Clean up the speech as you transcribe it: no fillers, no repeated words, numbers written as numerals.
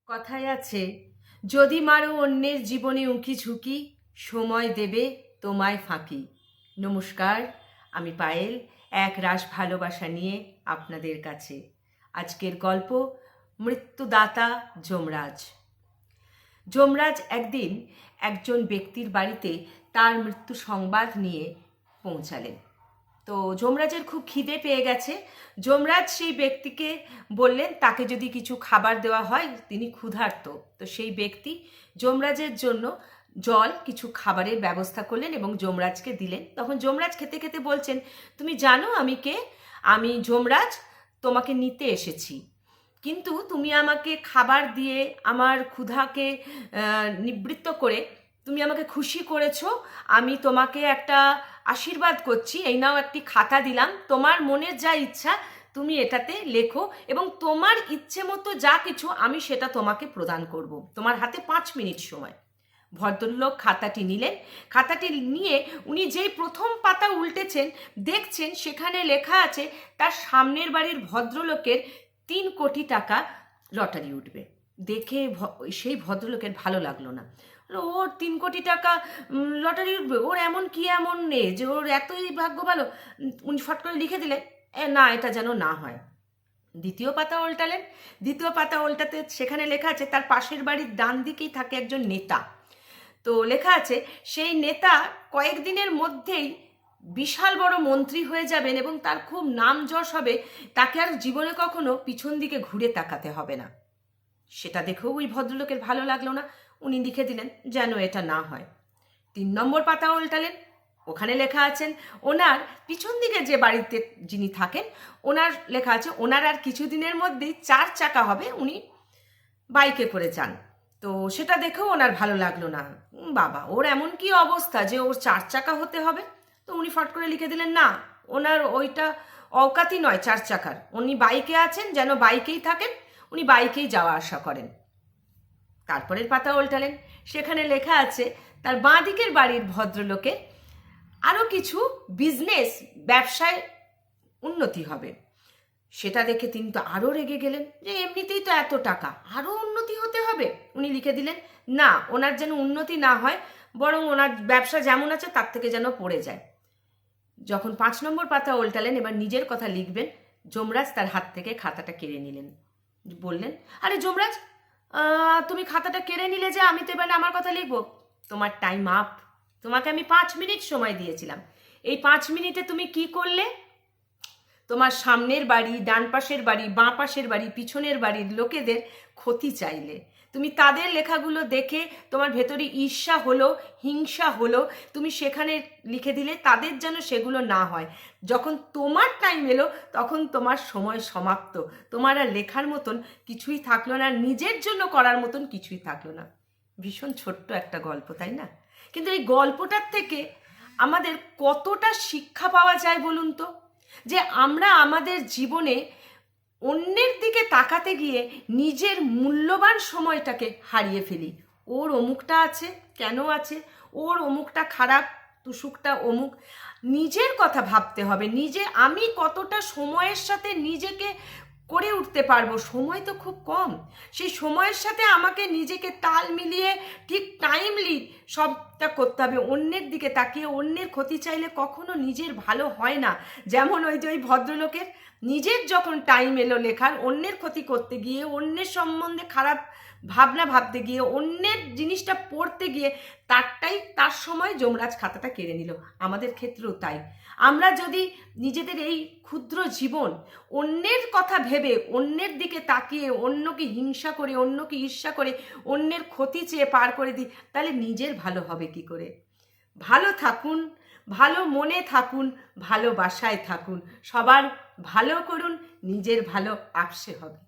কথায় আছে, যদি মারো অন্যের জীবনে উঁকি ঝুঁকি, সময় দেবে তোমায় ফাঁকি। নমস্কার, আমি পায়েল এক রাশ ভালোবাসা নিয়ে আপনাদের কাছে। আজকের গল্প মৃত্যুদাতা যমরাজ। যমরাজ একদিন একজন ব্যক্তির বাড়িতে তার মৃত্যু সংবাদ নিয়ে পৌঁছালেন। তো যমরাজের খুব খিদে পেয়ে গেছে। যমরাজ সেই ব্যক্তিকে বললেন তাকে যদি কিছু খাবার দেওয়া হয়, তিনি ক্ষুধার্ত। তো সেই ব্যক্তি যমরাজের জন্য জল কিছু খাবারের ব্যবস্থা করলেন এবং যমরাজকে দিলেন। তখন যমরাজ খেতে খেতে বলছেন, তুমি জানো আমি কে? আমি যমরাজ, তোমাকে নিতে এসেছি। কিন্তু তুমি আমাকে খাবার দিয়ে আমার ক্ষুধাকে নিবৃত্ত করে তুমি আমাকে খুশি করেছো। আমি তোমাকে একটা আশীর্বাদ করছি, এই নাও একটি খাতা দিলাম, তোমার মনের যা ইচ্ছা তুমি এটাতে লেখো এবং তোমার ইচ্ছে মতো যা কিছু আমি সেটা তোমাকে প্রদান করব। তোমার হাতে 5 মিনিট সময়। ভদ্রলোক খাতাটি নিলেন। খাতাটি নিয়ে উনি যেই প্রথম পাতা উল্টেছেন, দেখছেন সেখানে লেখা আছে তার সামনের বাড়ির ভদ্রলোকের 3 কোটি টাকা লটারি উঠবে। দেখে সেই ভদ্রলোকের ভালো লাগলো না। ওর 3 কোটি টাকা লটারি উঠবে, ওর এমন কি এমন নেই যে ওর এতই ভাগ্য ভালো। উনি ফট করে লিখে দিলেন, না এটা যেন না হয়। দ্বিতীয় পাতা উল্টালেন। দ্বিতীয় পাতা উল্টাতে সেখানে লেখা আছে তার পাশের বাড়ির ডান দিকেই থাকে একজন নেতা। তো লেখা আছে সেই নেতা কয়েকদিনের মধ্যেই বিশাল বড় মন্ত্রী হয়ে যাবেন এবং তার খুব নাম যশ হবে, তাকে আর জীবনে কখনো পিছন দিকে ঘুরে তাকাতে হবে না। সেটা দেখেও ওই ভদ্রলোকের ভালো লাগলো না। উনি লিখে দিলেন যেন এটা না হয়। 3 নম্বর পাতা উল্টালেন। ওখানে লেখা আছেন ওনার পিছন দিকে যে বাড়িতে যিনি থাকেন, ওনার লেখা আছে ওনার আর কিছুদিনের মধ্যেই 4 চাকা হবে, উনি বাইকে করে যান। তো সেটা দেখেও ওনার ভালো লাগলো না। বাবা, ওর এমন কি অবস্থা যে ওর 4 চাকা হতে হবে? তো উনি ফট করে লিখে দিলেন, না ওনার ওইটা অকাতই নয় 4 চাকার, উনি বাইকে আছেন, যেন বাইকেই থাকেন, উনি বাইকেই যাওয়া আসা করেন। তারপরের পাতা উল্টালেন। সেখানে লেখা আছে তার বাঁ দিকের বাড়ির ভদ্রলোকের আরও কিছু বিজনেস ব্যবসায় উন্নতি হবে। সেটা দেখে তিনি তো আরও রেগে গেলেন যে এমনিতেই তো এত টাকা, আরও উন্নতি হতে হবে। উনি লিখে দিলেন, না ওনার যেন উন্নতি না হয়, বরং ওনার ব্যবসা যেমন আছে তার থেকে যেন পড়ে যায়। যখন 5 নম্বর পাতা উল্টালেন, এবার নিজের কথা লিখবেন, যমরাজ তার হাত থেকে খাতাটা কেড়ে নিলেন। বললেন, আরে যমরাজ, তুমি খাতাটা কেড়ে নিলে যে, আমি তো এবার আমার কথা লিখবো। তোমার টাইম আপ। তোমাকে আমি 5 মিনিট সময় দিয়েছিলাম। এই 5 মিনিটে তুমি কি করলে? তোমার সামনের বাড়ি, ডান পাশের বাড়ি, বাঁ পাশের বাড়ি, পিছনের বাড়ির লোকেদের ক্ষতি চাইলে। তুমি তাদের লেখাগুলো দেখে তোমার ভেতরে ঈর্ষা হলো, হিংসা হলো, তুমি সেখানে লিখে দিলে তাদের যেন সেগুলো না হয়। যখন তোমার টাইম এলো তখন তোমার সময় সমাপ্ত, তোমার আর লেখার মতন কিছুই থাকলো না, নিজের জন্য করার মতন কিছুই থাকলো না। ভীষণ ছোট্ট একটা গল্প, তাই না? কিন্তু এই গল্পটার থেকে আমাদের কতটা শিক্ষা পাওয়া যায় বলুন তো? যে আমরা আমাদের জীবনে অন্যের দিকে তাকাতে গিয়ে নিজের মূল্যবান সময়টাকে হারিয়ে ফেলি। ওর অমুকটা আছে, কেন আছে? ওর অমুকটা খারাপ, তুসুকটা অমুক। নিজের কথা ভাবতে হবে, নিজে আমি কতটা সময়ের সাথে নিজেকে করে উঠতে পারবো। সময় তো খুব কম, সেই সময়ের সাথে আমাকে নিজেকে তাল মিলিয়ে ঠিক টাইমলি সবটা করতে হবে। অন্যের দিকে তাকিয়ে অন্যের ক্ষতি চাইলে কখনো নিজের ভালো হয় না। যেমন ওই যে ওই ভদ্রলোকের নিজের যখন টাইম এলো লেখার, অন্যের ক্ষতি করতে গিয়ে, অন্যের সম্বন্ধে খারাপ ভাবনা ভাবতে গিয়ে, অন্যের জিনিসটা পড়তে গিয়ে তার সময় যমরাজ খাতাটা কেড়ে নিল। আমাদের ক্ষেত্রেও তাই। আমরা যদি নিজেদের এই ক্ষুদ্র জীবন অন্যের কথা ভেবে, অন্যের দিকে তাকিয়ে, অন্যকে হিংসা করে, অন্যকে ঈর্ষা করে, অন্যের ক্ষতি চেয়ে পার করে দিই, তাহলে নিজের ভালো হবে কি করে? ভালো থাকুন, ভালো মনে থাকুন, ভালোবাসায় থাকুন, সবার ভালো করুন, নিজের ভালো আপসে হবে।